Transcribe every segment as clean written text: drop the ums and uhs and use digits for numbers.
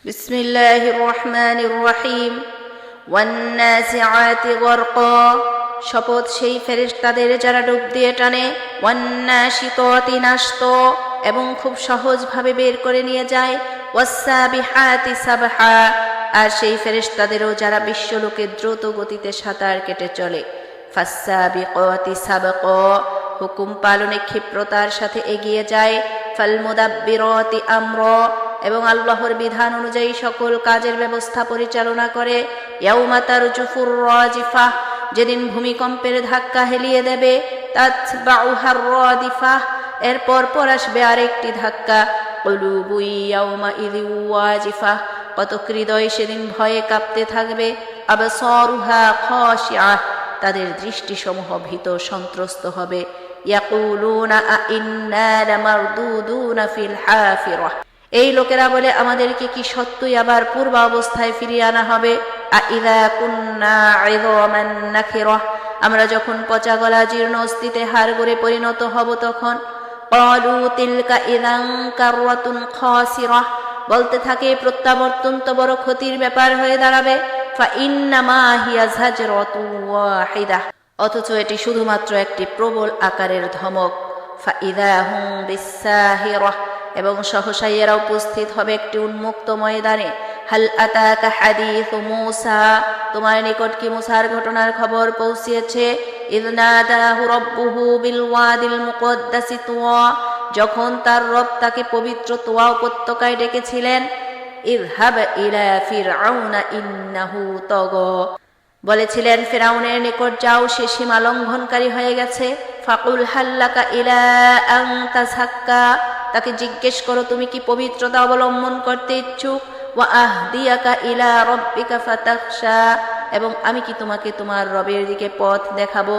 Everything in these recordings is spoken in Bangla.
বিসমিল্লাহির রহমানির রহিম। ওয়ান্নাসিআতি গরকা, শপথ সেই ফেরেশতাদের যারা ডুব দিয়ে টানে। ওয়ান্নাশিতাতি নাশতা, এবং খুব সহজভাবে বের করে নিয়ে যায়। ওয়াসসাবিহাতি সাবহা, আর সেই ফেরেশতাদেরও যারা বিশ্বলোকে দ্রুত গতিতে সাঁতার কেটে চলে। ফাসসাবিকাতি সাবকা, হুকুম পালনে ক্ষিপ্রতার সাথে এগিয়ে যায়। ফালমুদাব্বিরাতি আমরা, এবং আল্লাহর বিধান অনুযায়ী সকল কাজের ব্যবস্থা পরিচালনা করে। ইয়াউমা তারজুফুর রাজিফাহ, যেদিন ভূমিকম্পের ধাক্কা হেলিয়ে দেবে। তাতবাউহার রাদিফাহ, এরপর পর আসবে আরেকটি ধাক্কা। কুলুবু ইয়াউমা ইযি ওয়াজিফাহ, কতক হৃদয় সেদিন ভয়ে কাঁপতে থাকবে। আবসারুহা খাশিআহ, তাদের দৃষ্টিসমূহ ভীত সন্ত্রস্ত হবে। ইয়াকুলুনা আইন্না লামারদুদুনা ফিল হাফিরাহ, এই লোকেরা বলে আমাদেরকে কি সত্যই আবার পূর্ব অবস্থায় ফিরিয়ে আনা হবে? আইযা কুন্না ইযামান নাখিরাহ, আমরা যখন পচা গলা জীর্ণ অস্থিতে হাড়গোড়ে পরিণত হব তখন। ক্বালু তিলকা ইযান কাররাতুন খাসিরাহ, বলতে থাকে প্রত্যাবর্তন তো বড় ক্ষতির ব্যাপার হয়ে দাঁড়াবে। ফা ইন্নামা হিয়া যাজরাতুন ওয়াহিদাহ, অথচ এটি শুধুমাত্র একটি প্রবল আকারের ধমক। ফা ইযা হুম বিসাহিরাহ, এবং সহসাই এরা উপস্থিত হবে একটি উন্মুক্ত ময়দানে। হাল আতাকা হাদিসু মূসা, তোমার নিকট কি মূসার ঘটনার খবর পৌঁছেছে? ইয নাদাহু রাব্বুহু বিল ওয়াদিল মুকদ্দাসি তুয়া, যখন তার রব তাকে পবিত্র তুয়া উপত্যকায় ডেকেছিলেন। ইযহাব ইলা ফিরআউনা ইন্নাহু তাগা, বলেছিলেন ফিরআউনের নিকট যাও, সে সীমা লঙ্ঘনকারী হয়ে গেছে। ফাকুল হাল্লাকা ইলা আন তাযাক্কা, তাকে জিজ্ঞেস করো তুমি কি পবিত্রতা অবলম্বন করতে ইচ্ছুক। ওয়া আহদিয়াকা ইলা রাব্বিকা ফাতাখশা, এবং আমি কি তোমাকে তোমার রবের দিকে পথ দেখাবো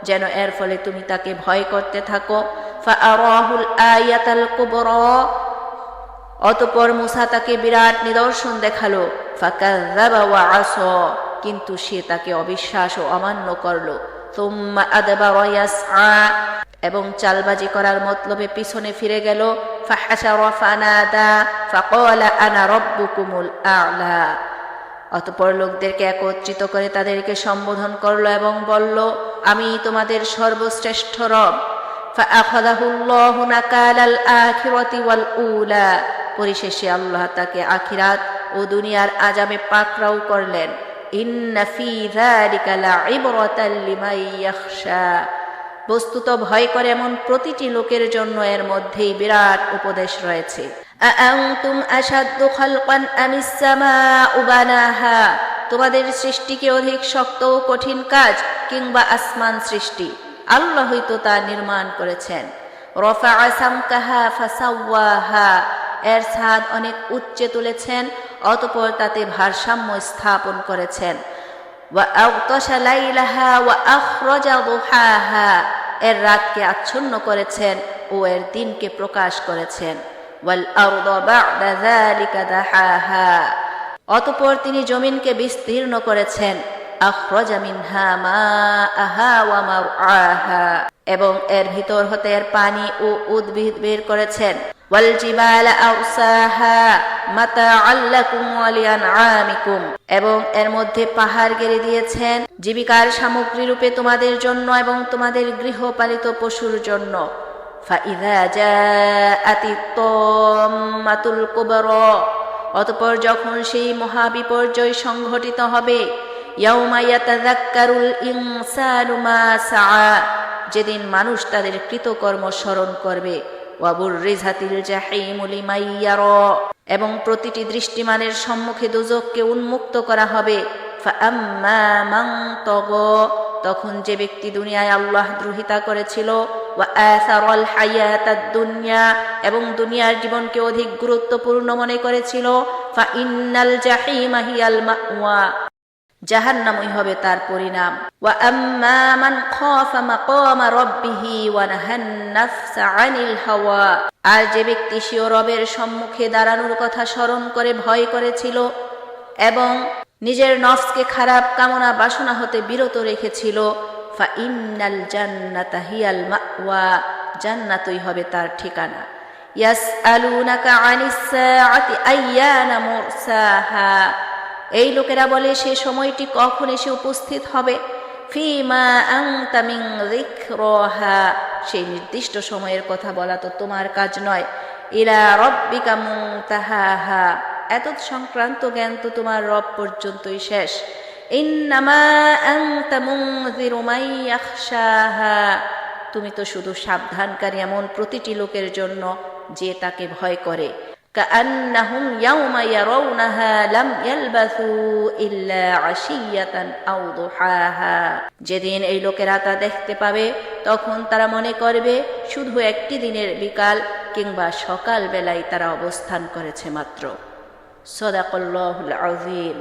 যেন এর ফলে তুমি তাকে ভয় করতে থাকো। ফাআরাহুল আয়াতাল কুবরা, অতঃপর মূসা তাকে বিরাট নিদর্শন দেখালো। ফাকাযযাবা ওয়া আসা, কিন্তু সে তাকে অবিশ্বাস ও অমান্য করলো। সুম্মা আদবারা ইয়াসআ, এবং চালবাজি করার মতলবে পিছনে ফিরে গেল। ফাহাশারা ফানাদা ফাকালা আনা রাব্বুকুমুল আ'লা, অতঃপর লোকদেরকে একত্রিত করে তাদেরকে সম্বোধন করলো এবং বলল, আমি তোমাদের সর্বশ্রেষ্ঠ রব। ফাআখাযাহুল্লাহু নাকালাল আখিরাতি ওয়াল উলা, পরিশেষে আল্লাহ তাকে আখিরাত ও দুনিয়ার আযাবে পাকড়াও করলেন। ইন্না ফী যালিকা লাইবরাতাল লিমান ইয়াখশা, বস্তুত ভয় করে এমন প্রতিটি লোকের জন্য এর মধ্যেই বিরাট উপদেশ রয়েছে। আআনতুম আশাদ্দু খালকান আমিস সামাউ বানাহা, তোমাদের সৃষ্টি কি অধিক শক্ত ও কঠিন কাজ, কিংবা আসমান সৃষ্টি? আল্লাহই তো তা নির্মাণ করেছেন। রফাআ সামকাহা ফাসাওয়াহা, এর ছাদ অনেক উচ্চে তুলেছেন, অতঃপর তাতে ভারসাম্য স্থাপন করেছেন। ওয়া আগতাশা লাইলাহা ওয়া আখরাজা দুহাহা, এর রাতকে আচ্ছন্ন করেছেন ও এর দিনকে প্রকাশ করেছেন। ওয়াল আরদা বা'দা যালিকা দাহাহা, অতঃপর তিনি জমিনকে বিস্তীর্ণ করেছেন। আখরাজা মিনহা মাআহা ওয়া মারআহা, এবং এর ভিতর হতে এর পানি ও উদ্ভিদ বের করেছেন। ওয়াল জিবালা আরসাহা মাতাআল লাকুম ওয়া লিআনআমিকুম, এবং এর মধ্যে পাহাড় গেড়ে দিয়েছেন জীবিকার সামগ্রী রূপে তোমাদের জন্য এবং তোমাদের গৃহপালিত পশুর জন্য। ফাইযা জাআতিত তাম্মাতুল কুবরা, অতঃপর যখন সেই মহাবিপর্যয় সংঘটিত হবে। ইয়াউমা ইয়াতাযাক্কারুল ইনসানু মা সাআ, যেদিন মানুষ তাদের কৃতকর্ম স্মরণ করবে। ওয়া বুররিজাতিল জাহিমু লিমান ইয়ারা, এবং প্রতিটি দৃষ্টিমানের সম্মুখে দোজখকে উন্মুক্ত করা হবে। ফাআম্মা মান তাগা, তখন যে ব্যক্তি দুনিয়ায় আল্লাহ দ্রোহিতা করেছিল। ওয়া আসারাল হায়াতাদ দুনিয়া, এবং দুনিয়ার জীবনকে অধিক গুরুত্বপূর্ণ মনে করেছিল। ফাইন্নাল জাহিমা হিয়াল মাওয়া, জাহান্নামই হবে তার পরিণাম। ওয়া আম্মা মান খাফা মাকামা রাব্বিহি ওয়া নাহান নাফসা আনিল হাওয়া, আর যে ব্যক্তি স্বীয় রবের সম্মুখে দাঁড়ানোর কথা স্মরণ করে ভয় করেছিল এবং নিজের নফসকে খারাপ কামনা বাসনা হতে বিরত রেখেছিল। ফাইন্নাল জান্নাতা হিয়াল মাওয়া, জান্নাতই হবে তার ঠিকানা। ইয়াসআলুনাকা আনিস সাআতি আইয়ানা মুরসাহা, এই লোকেরা বলে সে সময়টি কখন এসে উপস্থিত হবে। ফিমা আনতা মিন যিকরাহা, সেই নির্দিষ্ট সময়ের কথা বলা তো তোমার কাজ নয়। ইলা রাব্বিকা মুনতাহাহা, এতদ সংক্রান্ত জ্ঞান তো তোমার রব পর্যন্তই শেষ। ইন্নামা আনতা মুনযিরু মান ইয়াখশাহা, তুমি তো শুধু সাবধানকারী এমন প্রতিটি লোকের জন্য যে তাকে ভয় করে। কাআন্নাহুম ইয়াওমা ইয়ারাউনাহা লাম ইয়ালবাসু ইল্লা আশিয়াতান আও দুহাহা, যেদিন এই লোকেরা তা দেখতে পাবে তখন তারা মনে করবে শুধু একটি দিনের বিকাল কিংবা সকাল বেলায় তারা অবস্থান করেছে মাত্র। সাদাকাল্লাহুল আযীম।